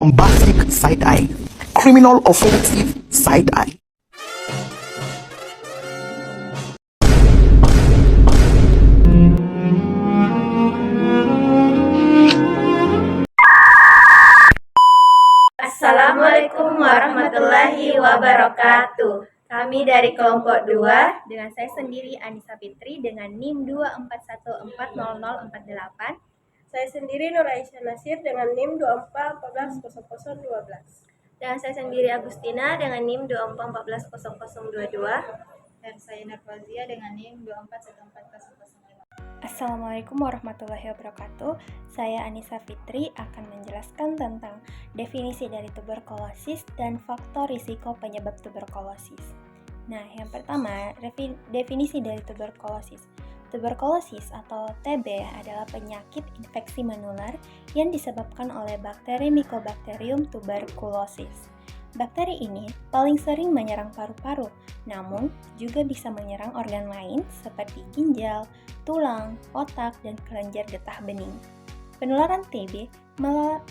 bombastic side eye, criminal offensive side eye. Assalamualaikum warahmatullahi wabarakatuh. Kami dari kelompok 2 dengan saya sendiri Anissa Fitri dengan NIM 241400048. Saya sendiri Nur Aisyah Nasir dengan NIM 24140012. Dan saya sendiri Agustina dengan NIM 24140022. Dan saya Narfazia dengan NIM 24140005. Assalamualaikum warahmatullahi wabarakatuh. Saya Anissa Fitri akan menjelaskan tentang definisi dari tuberkulosis dan faktor risiko penyebab tuberkulosis. Nah, yang pertama, definisi dari tuberkulosis. Tuberkulosis atau TB adalah penyakit infeksi menular yang disebabkan oleh bakteri Mycobacterium tuberculosis. Bakteri ini paling sering menyerang paru-paru, namun juga bisa menyerang organ lain seperti ginjal, tulang, otak, dan kelenjar getah bening. Penularan TB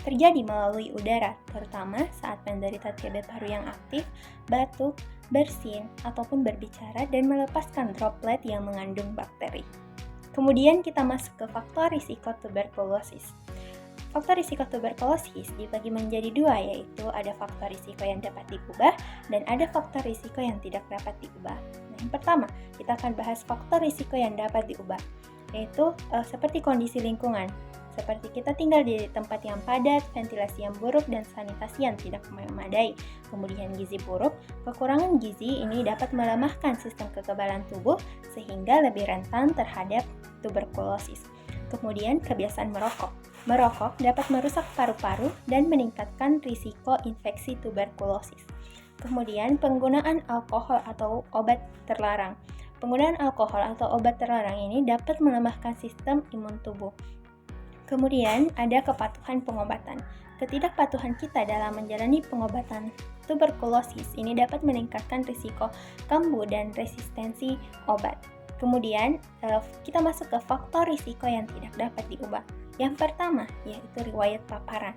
terjadi melalui udara, terutama saat penderita TB paru yang aktif, batuk, bersin, ataupun berbicara dan melepaskan droplet yang mengandung bakteri. Kemudian kita masuk ke faktor risiko tuberkulosis. Faktor risiko tuberkulosis dibagi menjadi dua, yaitu ada faktor risiko yang dapat diubah dan ada faktor risiko yang tidak dapat diubah. Nah, yang pertama, kita akan bahas faktor risiko yang dapat diubah, yaitu seperti kondisi lingkungan, seperti kita tinggal di tempat yang padat, ventilasi yang buruk, dan sanitasi yang tidak memadai. Kemudian gizi buruk, kekurangan gizi ini dapat melemahkan sistem kekebalan tubuh sehingga lebih rentan terhadap tuberkulosis. Kemudian kebiasaan merokok. Merokok dapat merusak paru-paru dan meningkatkan risiko infeksi tuberkulosis. Kemudian penggunaan alkohol atau obat terlarang. Penggunaan alkohol atau obat terlarang ini dapat melemahkan sistem imun tubuh. Kemudian ada kepatuhan pengobatan. Ketidakpatuhan kita dalam menjalani pengobatan tuberkulosis ini dapat meningkatkan risiko kambuh dan resistensi obat. Kemudian kita masuk ke faktor risiko yang tidak dapat diubah. Yang pertama yaitu riwayat paparan,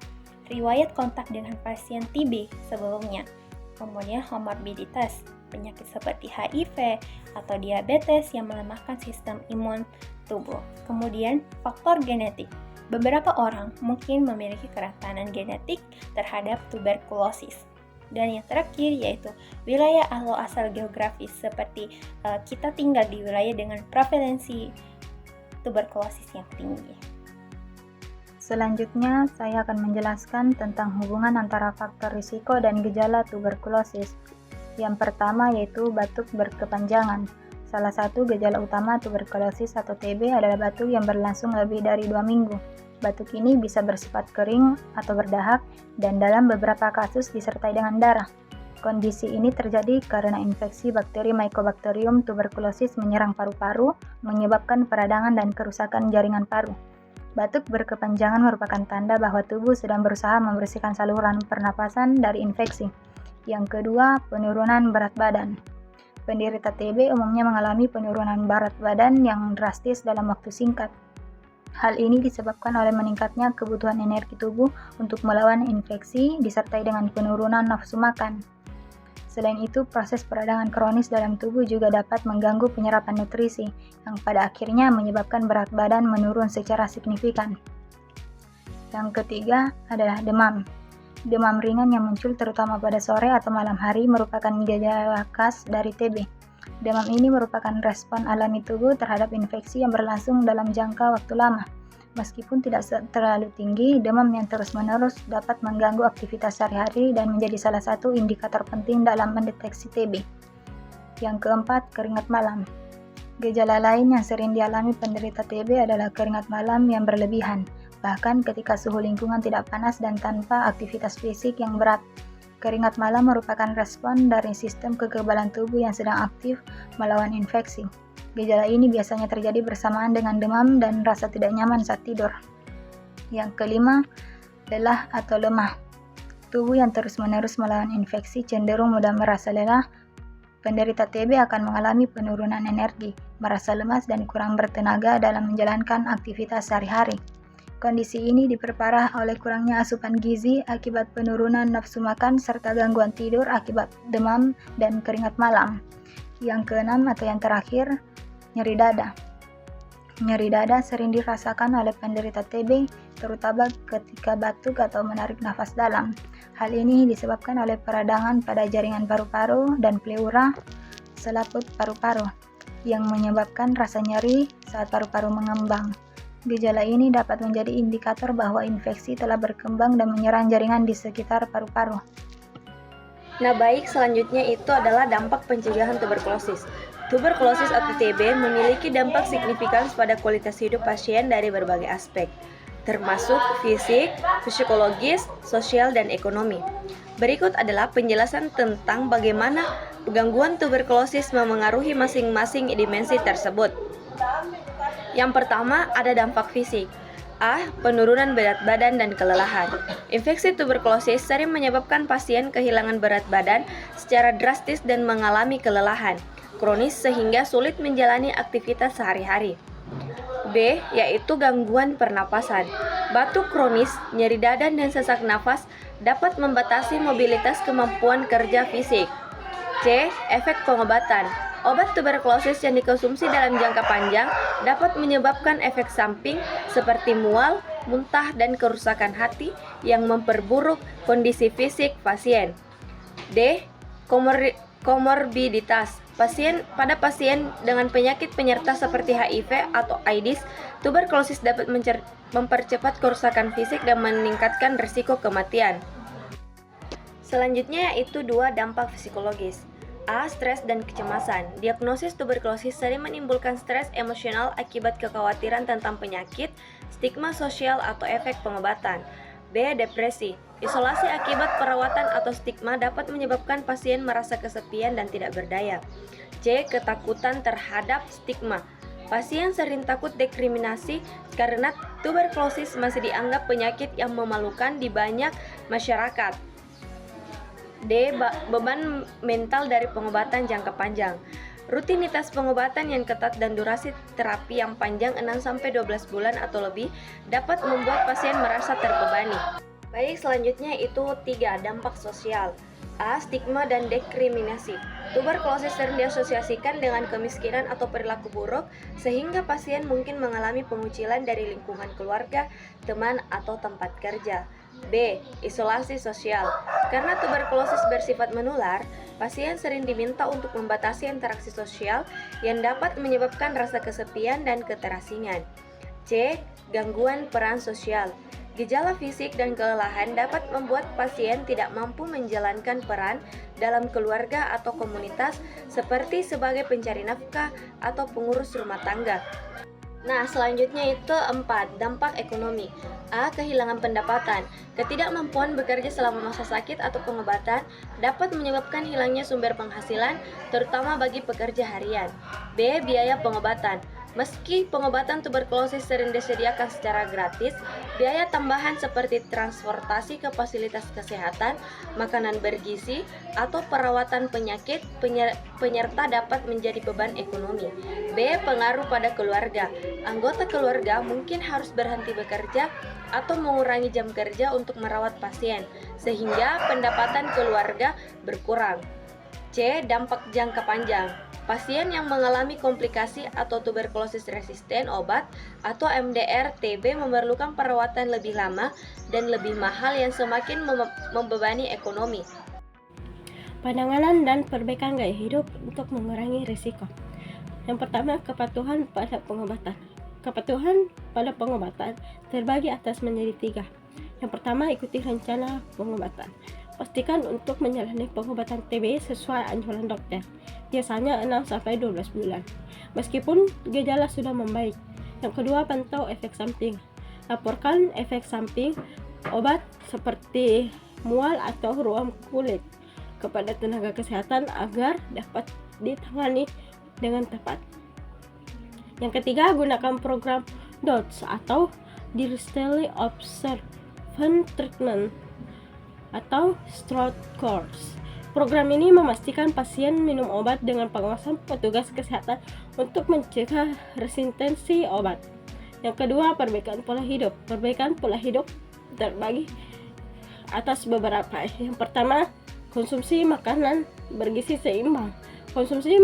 riwayat kontak dengan pasien TB sebelumnya. Kemudian komorbiditas, penyakit seperti HIV atau diabetes yang melemahkan sistem imun tubuh. Kemudian faktor genetik. Beberapa orang mungkin memiliki kerentanan genetik terhadap tuberkulosis. Dan yang terakhir yaitu wilayah atau asal geografis, seperti kita tinggal di wilayah dengan prevalensi tuberkulosis yang tinggi. Selanjutnya, saya akan menjelaskan tentang hubungan antara faktor risiko dan gejala tuberkulosis. Yang pertama yaitu batuk berkepanjangan. Salah satu gejala utama tuberkulosis atau TB adalah batuk yang berlangsung lebih dari 2 minggu. Batuk ini bisa bersifat kering atau berdahak dan dalam beberapa kasus disertai dengan darah. Kondisi ini terjadi karena infeksi bakteri Mycobacterium tuberculosis menyerang paru-paru, menyebabkan peradangan dan kerusakan jaringan paru. Batuk berkepanjangan merupakan tanda bahwa tubuh sedang berusaha membersihkan saluran pernapasan dari infeksi. Yang kedua, penurunan berat badan. Penderita TB umumnya mengalami penurunan berat badan yang drastis dalam waktu singkat. Hal ini disebabkan oleh meningkatnya kebutuhan energi tubuh untuk melawan infeksi disertai dengan penurunan nafsu makan. Selain itu, proses peradangan kronis dalam tubuh juga dapat mengganggu penyerapan nutrisi, yang pada akhirnya menyebabkan berat badan menurun secara signifikan. Yang ketiga adalah demam. Demam ringan yang muncul terutama pada sore atau malam hari merupakan gejala khas dari TB. Demam ini merupakan respon alami tubuh terhadap infeksi yang berlangsung dalam jangka waktu lama. Meskipun tidak terlalu tinggi, demam yang terus-menerus dapat mengganggu aktivitas sehari-hari dan menjadi salah satu indikator penting dalam mendeteksi TB. Yang keempat, keringat malam. Gejala lain yang sering dialami penderita TB adalah keringat malam yang berlebihan, bahkan ketika suhu lingkungan tidak panas dan tanpa aktivitas fisik yang berat. Keringat malam merupakan respon dari sistem kekebalan tubuh yang sedang aktif melawan infeksi. Gejala ini biasanya terjadi bersamaan dengan demam dan rasa tidak nyaman saat tidur. Yang kelima, lelah atau lemah. Tubuh yang terus-menerus melawan infeksi cenderung mudah merasa lelah. Penderita TB akan mengalami penurunan energi, merasa lemas dan kurang bertenaga dalam menjalankan aktivitas sehari-hari. Kondisi ini diperparah oleh kurangnya asupan gizi akibat penurunan nafsu makan serta gangguan tidur akibat demam dan keringat malam. Yang keenam atau yang terakhir, nyeri dada. Nyeri dada sering dirasakan oleh penderita TB, terutama ketika batuk atau menarik nafas dalam. Hal ini disebabkan oleh peradangan pada jaringan paru-paru dan pleura selaput paru-paru yang menyebabkan rasa nyeri saat paru-paru mengembang. Gejala ini dapat menjadi indikator bahwa infeksi telah berkembang dan menyerang jaringan di sekitar paru-paru. Nah baik, selanjutnya itu adalah dampak pencegahan tuberkulosis. Tuberkulosis atau TB memiliki dampak signifikan pada kualitas hidup pasien dari berbagai aspek, termasuk fisik, psikologis, sosial, dan ekonomi. Berikut adalah penjelasan tentang bagaimana gangguan tuberkulosis memengaruhi masing-masing dimensi tersebut. Yang pertama, ada dampak fisik. A. Penurunan berat badan dan kelelahan. Infeksi tuberkulosis sering menyebabkan pasien kehilangan berat badan secara drastis dan mengalami kelelahan kronis sehingga sulit menjalani aktivitas sehari-hari. B. Yaitu gangguan pernapasan. Batuk kronis, nyeri dada, dan sesak nafas dapat membatasi mobilitas kemampuan kerja fisik. C. Efek pengobatan. Obat tuberkulosis yang dikonsumsi dalam jangka panjang dapat menyebabkan efek samping seperti mual, muntah, dan kerusakan hati yang memperburuk kondisi fisik pasien. D. Komorbiditas. Pada pasien dengan penyakit penyerta seperti HIV atau AIDS, tuberkulosis dapat mempercepat kerusakan fisik dan meningkatkan risiko kematian. Selanjutnya yaitu 2 dampak psikologis. A. Stres dan kecemasan. Diagnosis tuberkulosis sering menimbulkan stres emosional akibat kekhawatiran tentang penyakit, stigma sosial, atau efek pengobatan. B. Depresi. Isolasi akibat perawatan atau stigma dapat menyebabkan pasien merasa kesepian dan tidak berdaya. C. Ketakutan terhadap stigma. Pasien sering takut diskriminasi karena tuberkulosis masih dianggap penyakit yang memalukan di banyak masyarakat. D. Beban mental dari pengobatan jangka panjang. Rutinitas pengobatan yang ketat dan durasi terapi yang panjang 6-12 bulan atau lebih dapat membuat pasien merasa terbebani. Baik, selanjutnya itu 3 dampak sosial. A. Stigma dan diskriminasi. Tuberkulosis sering diasosiasikan dengan kemiskinan atau perilaku buruk, sehingga pasien mungkin mengalami pengucilan dari lingkungan keluarga, teman, atau tempat kerja. B. Isolasi sosial. Karena tuberkulosis bersifat menular, pasien sering diminta untuk membatasi interaksi sosial yang dapat menyebabkan rasa kesepian dan keterasingan. C. Gangguan peran sosial. Gejala fisik dan kelelahan dapat membuat pasien tidak mampu menjalankan peran dalam keluarga atau komunitas seperti sebagai pencari nafkah atau pengurus rumah tangga. Nah, selanjutnya itu 4, dampak ekonomi. A. Kehilangan pendapatan. Ketidakmampuan bekerja selama masa sakit atau pengobatan dapat menyebabkan hilangnya sumber penghasilan, terutama bagi pekerja harian. B. Biaya pengobatan. Meski pengobatan tuberkulosis sering disediakan secara gratis, biaya tambahan seperti transportasi ke fasilitas kesehatan, makanan bergizi, atau perawatan penyakit penyerta dapat menjadi beban ekonomi. B. Pengaruh pada keluarga. Anggota keluarga mungkin harus berhenti bekerja atau mengurangi jam kerja untuk merawat pasien, sehingga pendapatan keluarga berkurang. C. Dampak jangka panjang. Pasien yang mengalami komplikasi atau tuberkulosis resisten obat atau MDR TB memerlukan perawatan lebih lama dan lebih mahal yang semakin membebani ekonomi. Penanganan dan perbaikan gaya hidup untuk mengurangi risiko. Yang pertama, kepatuhan pada pengobatan. Kepatuhan pada pengobatan terbagi atas menjadi 3. Yang pertama, ikuti rencana pengobatan. Pastikan untuk menjalani pengobatan TB sesuai anjuran dokter, biasanya 6-12 bulan, meskipun gejala sudah membaik. Yang kedua, pantau efek samping. Laporkan efek samping obat seperti mual atau ruam kulit kepada tenaga kesehatan agar dapat ditangani dengan tepat. Yang ketiga, gunakan program DOTS atau Direct Observant Treatment atau STROT course. Program ini memastikan pasien minum obat dengan pengawasan petugas kesehatan untuk mencegah resistensi obat. Yang kedua, perbaikan pola hidup. Perbaikan pola hidup terbagi atas beberapa. Yang pertama, konsumsi makanan bergizi seimbang. Konsumsi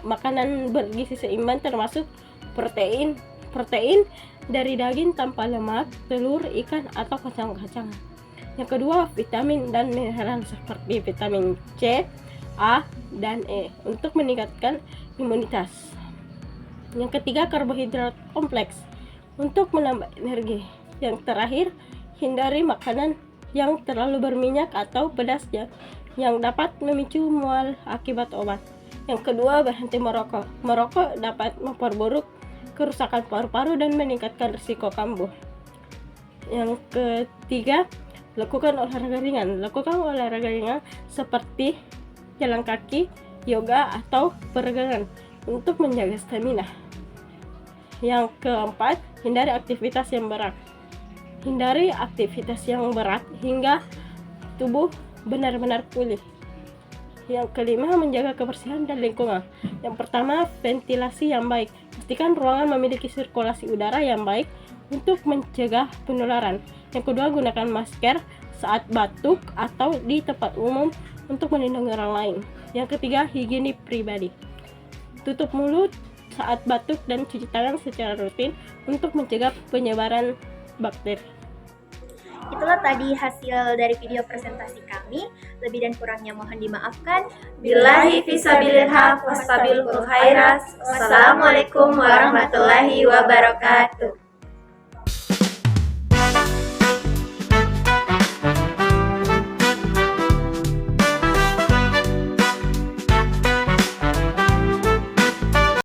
makanan bergizi seimbang termasuk protein dari daging tanpa lemak, telur, ikan, atau kacang-kacangan. Yang kedua, vitamin dan mineral seperti vitamin C, A, dan E untuk meningkatkan imunitas. Yang ketiga, karbohidrat kompleks untuk menambah energi. Yang terakhir, hindari makanan yang terlalu berminyak atau pedas yang dapat memicu mual akibat obat. Yang kedua, berhenti merokok. Merokok dapat memperburuk kerusakan paru-paru dan meningkatkan risiko kambuh. Yang ketiga, lakukan olahraga ringan. Lakukan olahraga ringan seperti jalan kaki, yoga, atau peregangan untuk menjaga stamina. Yang keempat, hindari aktivitas yang berat. Hindari aktivitas yang berat hingga tubuh benar-benar pulih. Yang kelima, menjaga kebersihan dan lingkungan. Yang pertama, ventilasi yang baik. Pastikan ruangan memiliki sirkulasi udara yang baik untuk mencegah penularan. Yang kedua, gunakan masker saat batuk atau di tempat umum untuk melindungi orang lain. Yang ketiga, higiene pribadi. Tutup mulut saat batuk dan cuci tangan secara rutin untuk mencegah penyebaran bakteri. Itulah tadi hasil dari video presentasi kami. Lebih dan kurangnya mohon dimaafkan. Billahi fisabilil haq wastabil khairas. Wassalamualaikum warahmatullahi wabarakatuh.